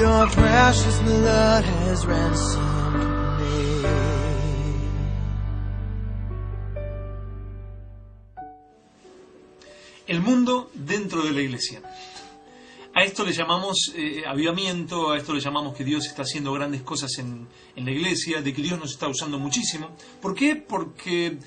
Your precious blood has ransomed me. El mundo dentro de la iglesia. A esto le llamamos avivamiento, a esto le llamamos que Dios está haciendo grandes cosas en la iglesia, de que Dios nos está usando muchísimo. ¿Por qué? Porque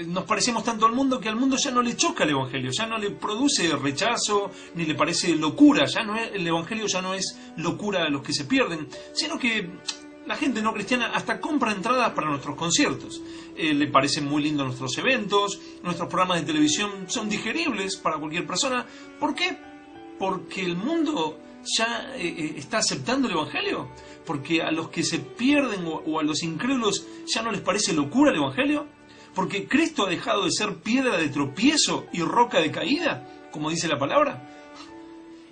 nos parecemos tanto al mundo que al mundo ya no le choca el Evangelio, ya no le produce rechazo, ni le parece locura. El Evangelio ya no es locura a los que se pierden, sino que la gente no cristiana hasta compra entradas para nuestros conciertos. Le parecen muy lindos nuestros eventos, nuestros programas de televisión son digeribles para cualquier persona. ¿Por qué? Porque el mundo ya está aceptando el Evangelio. Porque a los que se pierden o a los incrédulos ya no les parece locura el Evangelio. Porque Cristo ha dejado de ser piedra de tropiezo y roca de caída, como dice la palabra.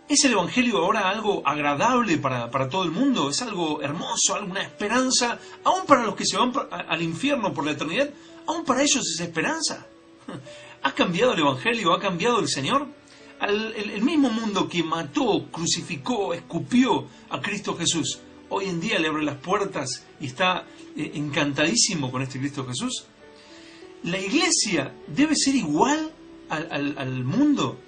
¿Es el Evangelio ahora algo agradable para todo el mundo? ¿Es algo hermoso, alguna esperanza? Aún para los que se van al infierno por la eternidad, aún para ellos es esperanza. ¿Ha cambiado el Evangelio? ¿Ha cambiado el Señor? El mismo mundo que mató, crucificó, escupió a Cristo Jesús, hoy en día le abre las puertas y está encantadísimo con este Cristo Jesús. ¿La iglesia debe ser igual al mundo?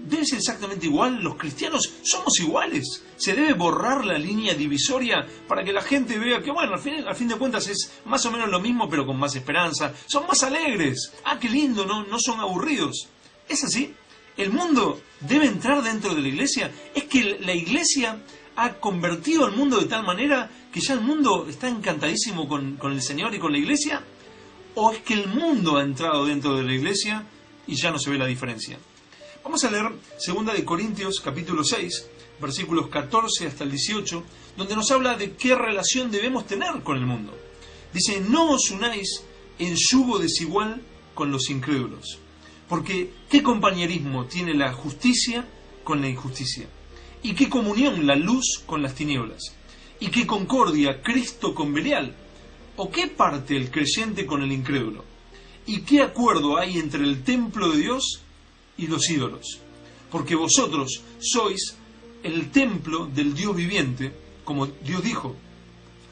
¿Debe ser exactamente igual? ¿Los cristianos somos iguales? ¿Se debe borrar la línea divisoria para que la gente vea que, bueno, al fin de cuentas es más o menos lo mismo, pero con más esperanza? Son más alegres. ¡Ah, qué lindo! No son aburridos. ¿Es así? ¿El mundo debe entrar dentro de la iglesia? ¿Es que la iglesia ha convertido al mundo de tal manera que ya el mundo está encantadísimo con el Señor y con la iglesia? ¿O es que el mundo ha entrado dentro de la iglesia y ya no se ve la diferencia? Vamos a leer 2 de Corintios capítulo 6, versículos 14 hasta el 18, donde nos habla de qué relación debemos tener con el mundo. Dice: no os unáis en yugo desigual con los incrédulos, porque ¿qué compañerismo tiene la justicia con la injusticia? ¿Y qué comunión la luz con las tinieblas? ¿Y qué concordia Cristo con Belial? ¿O qué parte el creyente con el incrédulo? ¿Y qué acuerdo hay entre el templo de Dios y los ídolos? Porque vosotros sois el templo del Dios viviente, como Dios dijo: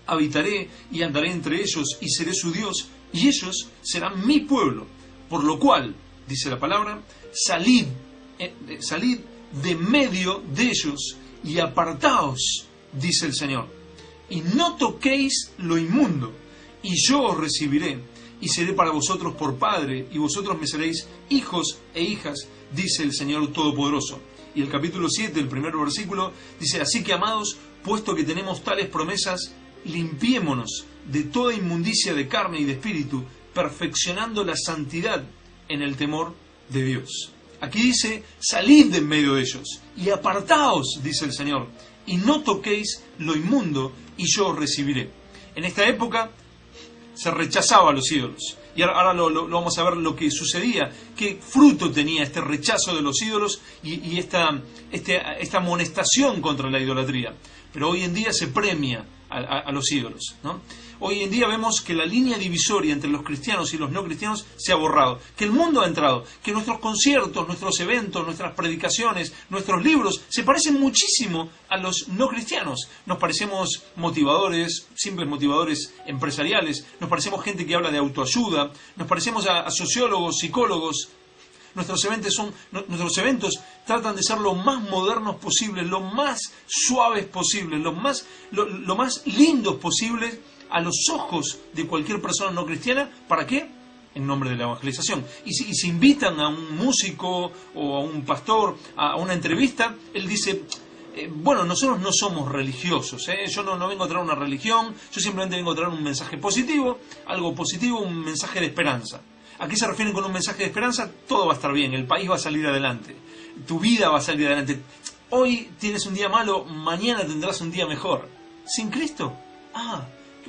habitaré y andaré entre ellos y seré su Dios, y ellos serán mi pueblo. Por lo cual, dice la palabra, salid de medio de ellos y apartaos, dice el Señor, y no toquéis lo inmundo, y yo os recibiré, y seré para vosotros por padre, y vosotros me seréis hijos e hijas, dice el Señor Todopoderoso. Y el capítulo 7, el primer versículo, dice: así que, amados, puesto que tenemos tales promesas, limpiémonos de toda inmundicia de carne y de espíritu, perfeccionando la santidad en el temor de Dios. Aquí dice: salid de en medio de ellos, y apartaos, dice el Señor, y no toquéis lo inmundo, y yo os recibiré. En esta época se rechazaba a los ídolos. Y ahora lo vamos a ver lo que sucedía, qué fruto tenía este rechazo de los ídolos y esta amonestación contra la idolatría. Pero hoy en día se premia a los ídolos, ¿no? Hoy en día vemos que la línea divisoria entre los cristianos y los no cristianos se ha borrado, que el mundo ha entrado, que nuestros conciertos, nuestros eventos, nuestras predicaciones, nuestros libros se parecen muchísimo a los no cristianos. Nos parecemos motivadores, simples motivadores empresariales, nos parecemos gente que habla de autoayuda, nos parecemos a sociólogos, psicólogos. Nuestros eventos tratan de ser lo más modernos posibles, lo más suaves posibles, lo más lindos posibles a los ojos de cualquier persona no cristiana. ¿Para qué? En nombre de la evangelización. Y si invitan a un músico o a un pastor a una entrevista, él dice: bueno, nosotros no somos religiosos, yo no vengo a traer una religión, yo simplemente vengo a traer un mensaje positivo, algo positivo, un mensaje de esperanza. ¿A qué se refieren con un mensaje de esperanza? Todo va a estar bien, el país va a salir adelante, tu vida va a salir adelante. Hoy tienes un día malo, mañana tendrás un día mejor. ¿Sin Cristo?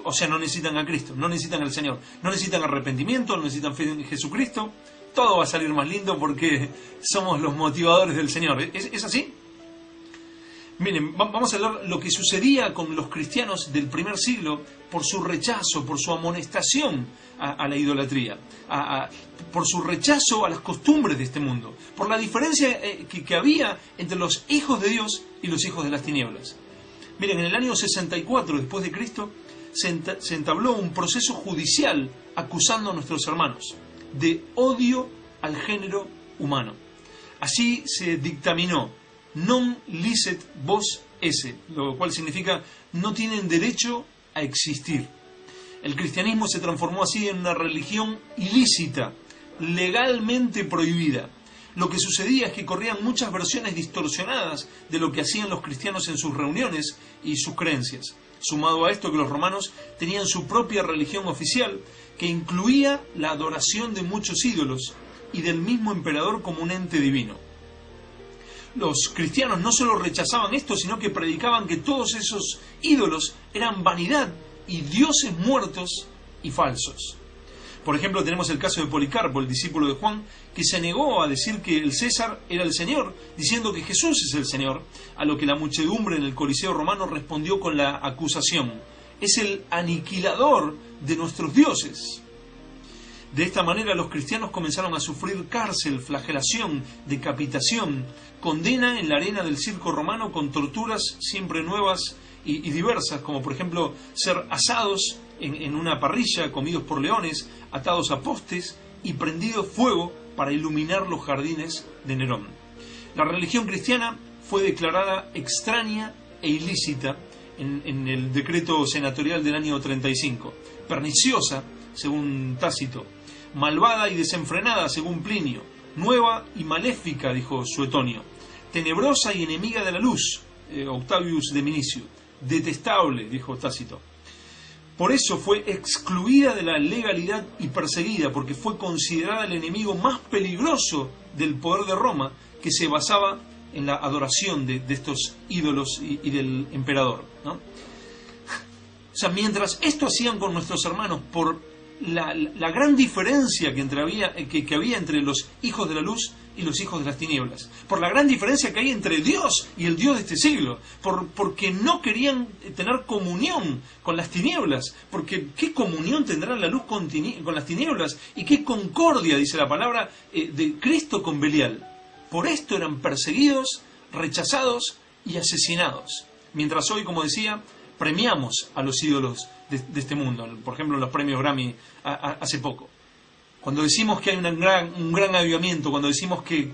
O sea, no necesitan a Cristo, no necesitan al Señor, no necesitan arrepentimiento, no necesitan fe en Jesucristo. Todo va a salir más lindo porque somos los motivadores del Señor. ¿Es así? Miren, vamos a ver lo que sucedía con los cristianos del primer siglo por su rechazo, por su amonestación a la idolatría, por su rechazo a las costumbres de este mundo, por la diferencia que había entre los hijos de Dios y los hijos de las tinieblas. Miren, en el año 64 después de Cristo se entabló un proceso judicial acusando a nuestros hermanos de odio al género humano. Así se dictaminó non licet vos esse, lo cual significa no tienen derecho a existir. El cristianismo se transformó así en una religión ilícita, legalmente prohibida. Lo que sucedía es que corrían muchas versiones distorsionadas de lo que hacían los cristianos en sus reuniones y sus creencias. Sumado a esto que los romanos tenían su propia religión oficial, que incluía la adoración de muchos ídolos y del mismo emperador como un ente divino. Los cristianos no solo rechazaban esto, sino que predicaban que todos esos ídolos eran vanidad y dioses muertos y falsos. Por ejemplo, tenemos el caso de Policarpo, el discípulo de Juan, que se negó a decir que el César era el Señor, diciendo que Jesús es el Señor, a lo que la muchedumbre en el Coliseo romano respondió con la acusación: es el aniquilador de nuestros dioses. De esta manera los cristianos comenzaron a sufrir cárcel, flagelación, decapitación, condena en la arena del circo romano con torturas siempre nuevas y diversas, como por ejemplo ser asados en una parrilla, comidos por leones, atados a postes y prendido fuego para iluminar los jardines de Nerón. La religión cristiana fue declarada extraña e ilícita en el decreto senatorial del año 35, perniciosa, según Tácito, malvada y desenfrenada, según Plinio, nueva y maléfica, dijo Suetonio, tenebrosa y enemiga de la luz, Octavius de Minicio, detestable, dijo Tácito. Por eso fue excluida de la legalidad y perseguida, porque fue considerada el enemigo más peligroso del poder de Roma, que se basaba en la adoración de estos ídolos y del emperador, ¿no? O sea, mientras esto hacían con nuestros hermanos por la gran diferencia que había entre los hijos de la luz y los hijos de las tinieblas, por la gran diferencia que hay entre Dios y el Dios de este siglo, porque no querían tener comunión con las tinieblas, porque ¿qué comunión tendrá la luz con las tinieblas? Y qué concordia, dice la palabra, de Cristo con Belial. Por esto eran perseguidos, rechazados y asesinados. Mientras hoy, como decía, premiamos a los ídolos de este mundo, por ejemplo en los premios Grammy hace poco. Cuando decimos que hay un gran avivamiento, cuando decimos que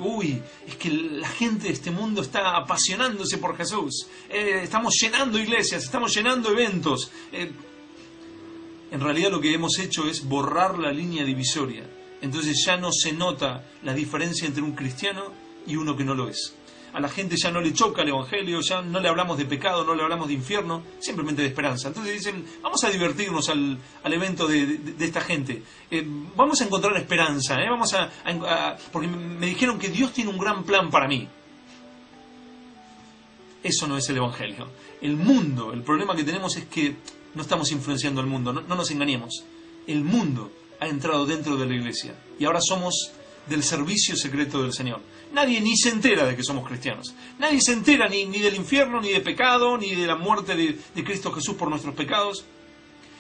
es que la gente de este mundo está apasionándose por Jesús, estamos llenando iglesias, estamos llenando eventos, en realidad lo que hemos hecho es borrar la línea divisoria. Entonces ya no se nota la diferencia entre un cristiano y uno que no lo es. A la gente ya no le choca el evangelio, ya no le hablamos de pecado, no le hablamos de infierno, simplemente de esperanza. Entonces dicen, vamos a divertirnos al evento de esta gente, vamos a encontrar esperanza, porque me dijeron que Dios tiene un gran plan para mí. Eso no es el evangelio. El mundo, el problema que tenemos es que no estamos influenciando al mundo, no nos engañemos. El mundo ha entrado dentro de la iglesia y ahora somos del servicio secreto del Señor. Nadie ni se entera de que somos cristianos. Nadie se entera ni del infierno, ni de pecado, ni de la muerte de Cristo Jesús por nuestros pecados.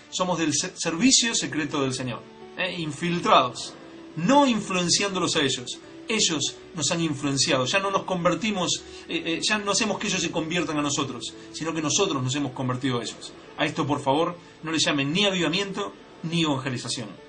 Somos del servicio secreto del Señor. Infiltrados. No influenciándolos a ellos. Ellos nos han influenciado. Ya no nos convertimos, ya no hacemos que ellos se conviertan a nosotros, sino que nosotros nos hemos convertido a ellos. A esto, por favor, no le llamen ni avivamiento ni evangelización.